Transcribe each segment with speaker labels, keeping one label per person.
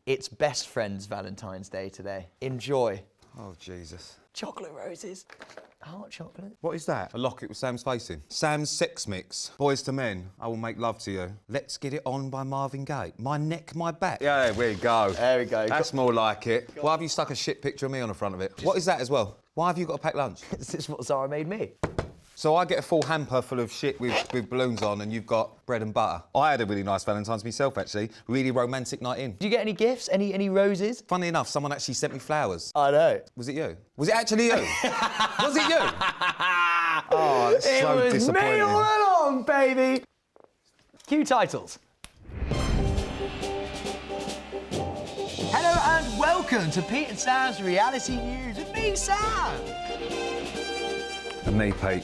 Speaker 1: its best friend's Valentine's Day today. Enjoy.
Speaker 2: Oh, Jesus.
Speaker 1: Chocolate roses. Heart chocolate.
Speaker 2: What is that? A locket with Sam's face in. Sam's sex mix. Boys to Men. I will make love to you. Let's Get It On by Marvin Gaye. My neck, my back. Yeah, there we go.
Speaker 1: There we go.
Speaker 2: That's more like it. Why have you stuck a shit picture of me on the front of it? What is that as well? Why have you got to pack lunch?
Speaker 1: Is this what Zara made me?
Speaker 2: So I get a full hamper full of shit with balloons on and you've got bread and butter. I had a really nice Valentine's myself, actually. Really romantic night in.
Speaker 1: Did you get any gifts? Any roses?
Speaker 2: Funny enough, someone actually sent me flowers.
Speaker 1: I know.
Speaker 2: Was it you? Was it actually you? Was it you? Oh, it's so disappointing.
Speaker 1: It was me all along, baby. Cue titles. Hello and welcome to Pete and Sam's Reality News with me, Sam.
Speaker 2: And me, Pete.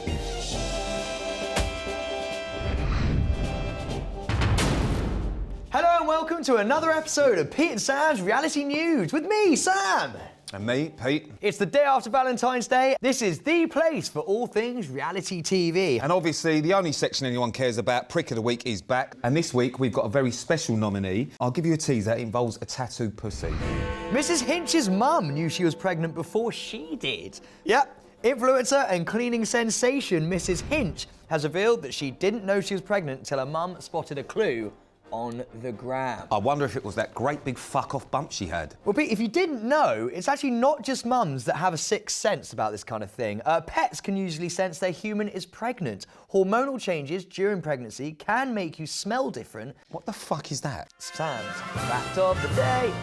Speaker 1: Hello and welcome to another episode of Pete and Sam's Reality News with me, Sam.
Speaker 2: And me, Pete.
Speaker 1: It's the day after Valentine's Day. This is the place for all things reality TV.
Speaker 2: And obviously, the only section anyone cares about, Prick of the Week, is back. And this week, we've got a very special nominee. I'll give you a teaser. It involves a tattooed pussy.
Speaker 1: Mrs. Hinch's mum knew she was pregnant before she did. Yep. Influencer and cleaning sensation Mrs. Hinch has revealed that she didn't know she was pregnant until her mum spotted a clue on the gram.
Speaker 2: I wonder if it was that great big fuck-off bump she had.
Speaker 1: Well, Pete, if you didn't know, it's actually not just mums that have a sixth sense about this kind of thing. Pets can usually sense their human is pregnant. Hormonal changes during pregnancy can make you smell different.
Speaker 2: What the fuck is that?
Speaker 1: Sam's fact of the day.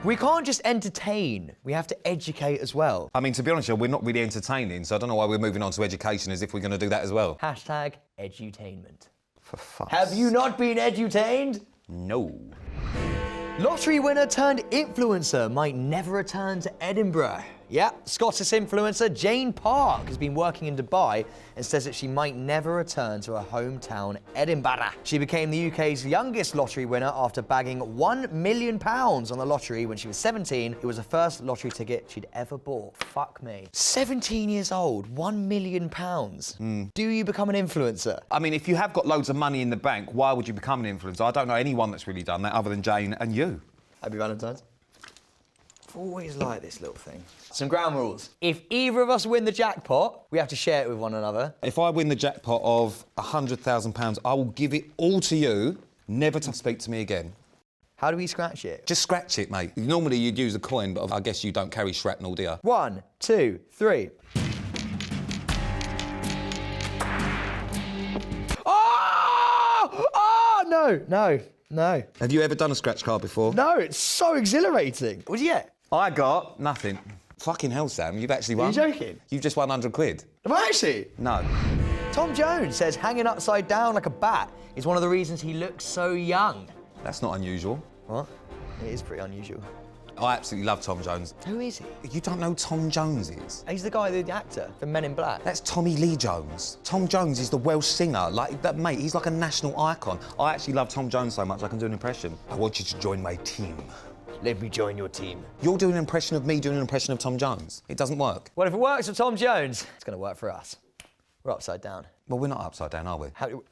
Speaker 1: We can't just entertain, we have to educate as well.
Speaker 2: I mean, to be honest, we're not really entertaining, so I don't know why we're moving on to education as if we're going to do that as well.
Speaker 1: Hashtag edutainment.
Speaker 2: For fuck's
Speaker 1: Have you not been edutained?
Speaker 2: No. Lottery
Speaker 1: winner turned influencer might never return to Edinburgh. Yeah, Scottish influencer Jane Park has been working in Dubai and says that she might never return to her hometown, Edinburgh. She became the UK's youngest lottery winner after bagging £1 million on the lottery when she was 17. It was the first lottery ticket she'd ever bought. Fuck me. 17 years old, £1 million. Do you become an influencer?
Speaker 2: I mean, if you have got loads of money in the bank, why would you become an influencer? I don't know anyone that's really done that other than Jane and you.
Speaker 1: Happy Valentine's. I've always liked this little thing. Some ground rules. If either of us win the jackpot, we have to share it with one another.
Speaker 2: If I win the jackpot of £100,000, I will give it all to you, never to speak to me again.
Speaker 1: How do we scratch it?
Speaker 2: Just scratch it, mate. Normally you'd use a coin, but I guess you don't carry shrapnel, do you?
Speaker 1: 1, 2, 3. Oh! Oh, no.
Speaker 2: Have you ever done a scratch card before?
Speaker 1: No, it's so exhilarating. What did you get?
Speaker 2: I got nothing. Fucking hell, Sam, you've actually won.
Speaker 1: Are you joking?
Speaker 2: You've just won 100 quid.
Speaker 1: Am I actually?
Speaker 2: No.
Speaker 1: Tom Jones says hanging upside down like a bat is one of the reasons he looks so young.
Speaker 2: That's not unusual.
Speaker 1: What? It is pretty unusual.
Speaker 2: I absolutely love Tom Jones.
Speaker 1: Who is he?
Speaker 2: You don't know who Tom Jones is?
Speaker 1: He's the guy, the actor from Men in Black.
Speaker 2: That's Tommy Lee Jones. Tom Jones is the Welsh singer. Mate, he's like a national icon. I actually love Tom Jones so much I can do an impression. I want you to join my team.
Speaker 1: Let me join your team.
Speaker 2: You're doing an impression of me doing an impression of Tom Jones. It doesn't work.
Speaker 1: Well, if it works for Tom Jones, it's going to work for us. We're upside down.
Speaker 2: Well, we're not upside down, are we?
Speaker 1: How...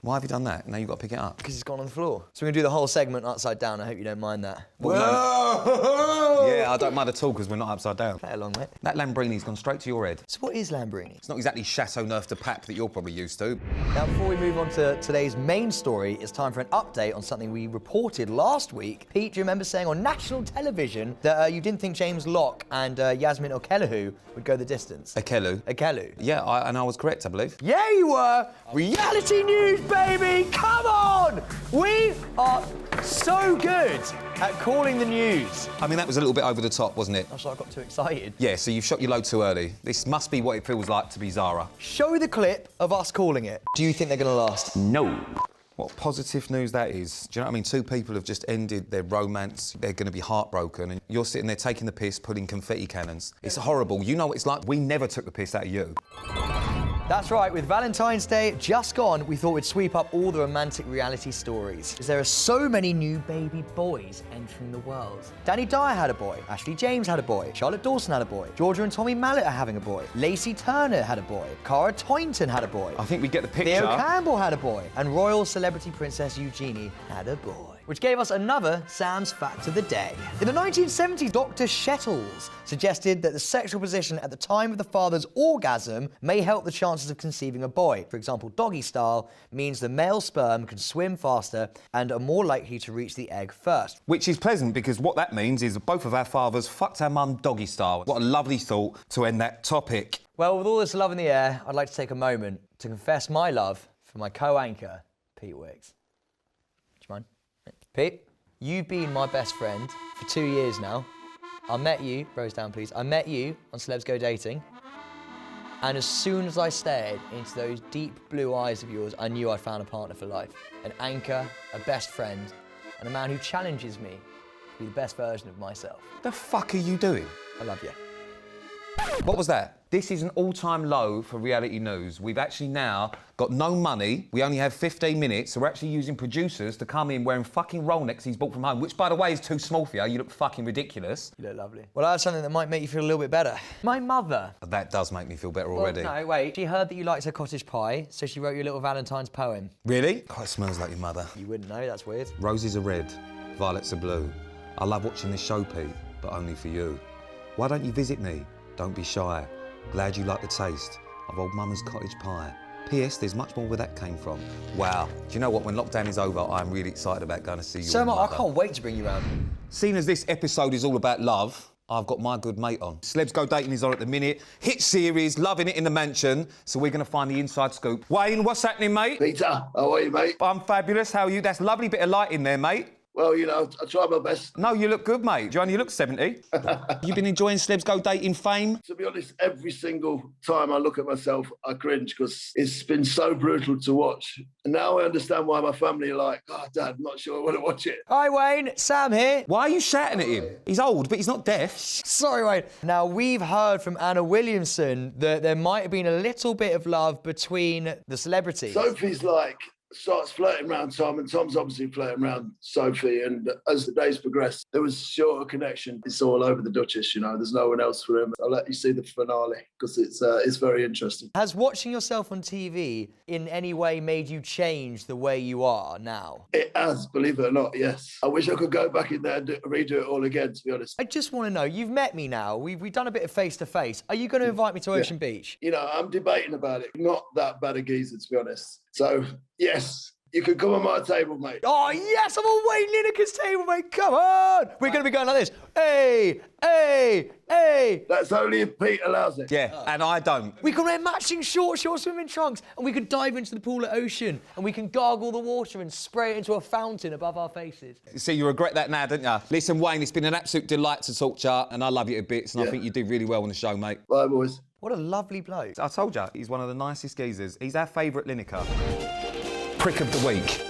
Speaker 2: Why have you done that? Now you've got to pick it up.
Speaker 1: Because it's gone on the floor. So we're going to do the whole segment upside down. I hope you don't mind that.
Speaker 2: Whoa! Yeah, I don't mind at all because we're not upside down.
Speaker 1: Play along, mate.
Speaker 2: That Lamborghini's gone straight to your head.
Speaker 1: So what is Lamborghini?
Speaker 2: It's not exactly Chateau Neuf de Pape that you're probably used to.
Speaker 1: Now, before we move on to today's main story, it's time for an update on something we reported last week. Pete, do you remember saying on national television that you didn't think James Locke and Yasmin Okellahu would go the distance?
Speaker 2: Okellahu? Yeah, and I was correct, I believe.
Speaker 1: Yeah, you were! Reality news, baby! Come on! We are so good at calling the news.
Speaker 2: I mean, that was a little bit over the top, wasn't it?
Speaker 1: That's why I got too excited.
Speaker 2: Yeah, so you've shot your load too early. This must be what it feels like to be Zara.
Speaker 1: Show the clip of us calling it. Do you think they're going to last?
Speaker 2: No. What positive news that is. Do you know what I mean? Two people have just ended their romance. They're going to be heartbroken, and you're sitting there taking the piss, putting confetti cannons. It's horrible. You know what it's like? We never took the piss out of you.
Speaker 1: That's right, with Valentine's Day just gone, we thought we'd sweep up all the romantic reality stories. Because there are so many new baby boys entering the world. Danny Dyer had a boy, Ashley James had a boy, Charlotte Dawson had a boy, Georgia and Tommy Mallet are having a boy, Lacey Turner had a boy, Cara Toynton had a boy.
Speaker 2: I think we get the picture.
Speaker 1: Theo Campbell had a boy, and royal celebrity princess Eugenie had a boy. which gave us another Sam's fact of the day. In the 1970s, Dr. Shettles suggested that the sexual position at the time of the father's orgasm may help the chances of conceiving a boy. For example, doggy style means the male sperm can swim faster and are more likely to reach the egg first.
Speaker 2: Which is pleasant, because what that means is both of our fathers fucked our mum doggy style. What a lovely thought to end that topic.
Speaker 1: Well, with all this love in the air, I'd like to take a moment to confess my love for my co-anchor, Pete Wicks. Do you mind? Pete, you've been my best friend for 2 years now. I met you, rose down please, I met you on Celebs Go Dating, and as soon as I stared into those deep blue eyes of yours, I knew I'd found a partner for life. An anchor, a best friend, and a man who challenges me to be the best version of myself.
Speaker 2: The fuck are you doing?
Speaker 1: I love you.
Speaker 2: What was that? This is an all-time low for reality news. We've actually now got no money. We only have 15 minutes, so we're actually using producers to come in wearing fucking Rolex he's bought from home, which, by the way, is too small for you. You look fucking ridiculous.
Speaker 1: You look lovely. Well, I have something that might make you feel a little bit better. My mother.
Speaker 2: That does make me feel better already.
Speaker 1: Well, no, wait. She heard that you liked her cottage pie, so she wrote you a little Valentine's poem.
Speaker 2: Really? Oh, it smells like your mother.
Speaker 1: You wouldn't know, that's weird.
Speaker 2: Roses are red, violets are blue. I love watching this show, Pete, but only for you. Why don't you visit me? Don't be shy. Glad you like the taste of old Mama's cottage pie. P.S. There's much more where that came from. Wow. Do you know what? When lockdown is over, I'm really excited about going to see you.
Speaker 1: So am I. I can't wait to bring you round.
Speaker 2: Seeing as this episode is all about love, I've got my good mate on. Celebs Go Dating is on at the minute. Hit series, loving it in the mansion. So we're going to find the inside scoop. Wayne, what's happening, mate?
Speaker 3: Peter, how are you, mate?
Speaker 2: I'm fabulous. How are you? That's a lovely bit of light in there, mate.
Speaker 3: Well, you know, I try my best.
Speaker 2: No, you look good, mate. Johnny, you look 70. You've been enjoying Celebs Go Dating fame?
Speaker 3: To be honest, every single time I look at myself, I cringe because it's been so brutal to watch. And now I understand why my family are like, oh, Dad, I'm not sure I want to watch it.
Speaker 1: Hi, Wayne. Sam here.
Speaker 2: Why are you shouting at him? He's old, but he's not deaf.
Speaker 1: Sorry, Wayne. Now, we've heard from Anna Williamson that there might have been a little bit of love between the celebrities.
Speaker 3: Sophie's like, starts flirting around Tom, and Tom's obviously flirting around Sophie. And as the days progressed, there was sure a connection. It's all over the Duchess, you know. There's no one else for him. I'll let you see the finale because it's very interesting.
Speaker 1: Has watching yourself on TV in any way made you change the way you are now?
Speaker 3: It has, believe it or not, yes. I wish I could go back in there and redo it all again, to be honest.
Speaker 1: I just want to know, you've met me now. We've done a bit of face-to-face. Are you going to invite me to Ocean Beach?
Speaker 3: You know, I'm debating about it. Not that bad a geezer, to be honest. So, yes, you can come on my table, mate.
Speaker 1: Oh, yes, I'm on Wayne Lineker's table, mate. Come on. We're going to be going like this. Hey, hey, hey.
Speaker 3: That's only if Pete allows it.
Speaker 2: Yeah, and I don't.
Speaker 1: We can wear matching short swimming trunks, and we could dive into the pool at Ocean, and we can gargle the water and spray it into a fountain above our faces.
Speaker 2: See, you regret that now, don't you? Listen, Wayne, it's been an absolute delight to talk to you, and I love you to bits, and I think you did really well on the show, mate.
Speaker 3: Bye, boys.
Speaker 1: What a lovely bloke.
Speaker 2: I told you, he's one of the nicest geezers. He's our favourite Lineker. Prick of the week.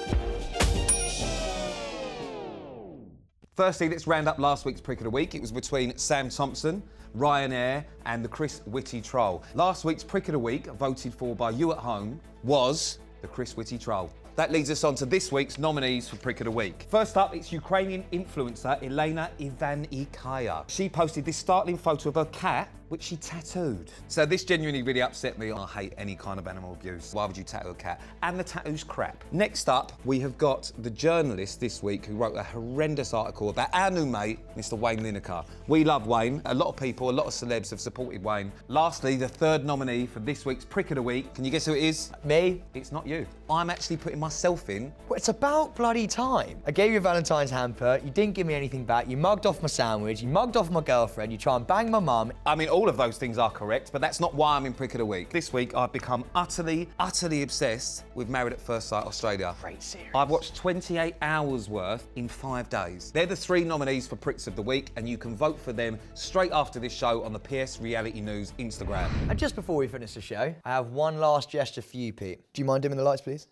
Speaker 2: Firstly, let's round up last week's Prick of the Week. It was between Sam Thompson, Ryanair and the Chris Whitty Troll. Last week's Prick of the Week, voted for by you at home, was the Chris Whitty Troll. That leads us on to this week's nominees for Prick of the Week. First up, it's Ukrainian influencer Elena Ivanikaya. She posted this startling photo of her cat, which she tattooed. So this genuinely really upset me. I hate any kind of animal abuse. Why would you tattoo a cat? And the tattoo's crap. Next up, we have got the journalist this week who wrote a horrendous article about our new mate, Mr. Wayne Lineker. We love Wayne. A lot of people, a lot of celebs have supported Wayne. Lastly, the third nominee for this week's Prick of the Week. Can you guess who it is?
Speaker 1: Me?
Speaker 2: It's not you. I'm actually putting myself in.
Speaker 1: Well, it's about bloody time. I gave you a Valentine's hamper, you didn't give me anything back, you mugged off my sandwich, you mugged off my girlfriend, you try and bang my mum.
Speaker 2: I mean, all of those things are correct, but that's not why I'm in Prick of the Week. This week, I've become utterly obsessed with Married at First Sight Australia.
Speaker 1: Great series.
Speaker 2: I've watched 28 hours worth in 5 days. They're the 3 nominees for Pricks of the Week, and you can vote for them straight after this show on the PS Reality News Instagram.
Speaker 1: And just before we finish the show, I have one last gesture for you, Pete. Do you mind dimming the lights, please?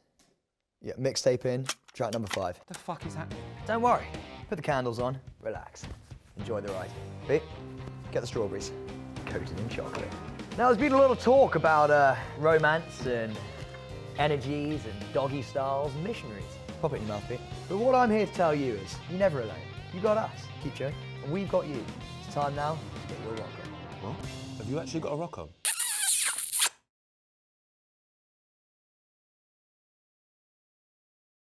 Speaker 1: Yeah, mixtape in, track number 5.
Speaker 2: What the fuck is happening?
Speaker 1: Don't worry, put the candles on, relax, enjoy the ride. Pete, get the strawberries, coated in chocolate. Now, there's been a lot of talk about romance and energies and doggy styles and missionaries. Pop it in your mouth, Pete. But what I'm here to tell you is, you're never alone. You got us, keep showing, and we've got you. It's time now to get your rock on.
Speaker 2: What? Have you actually got a rock on?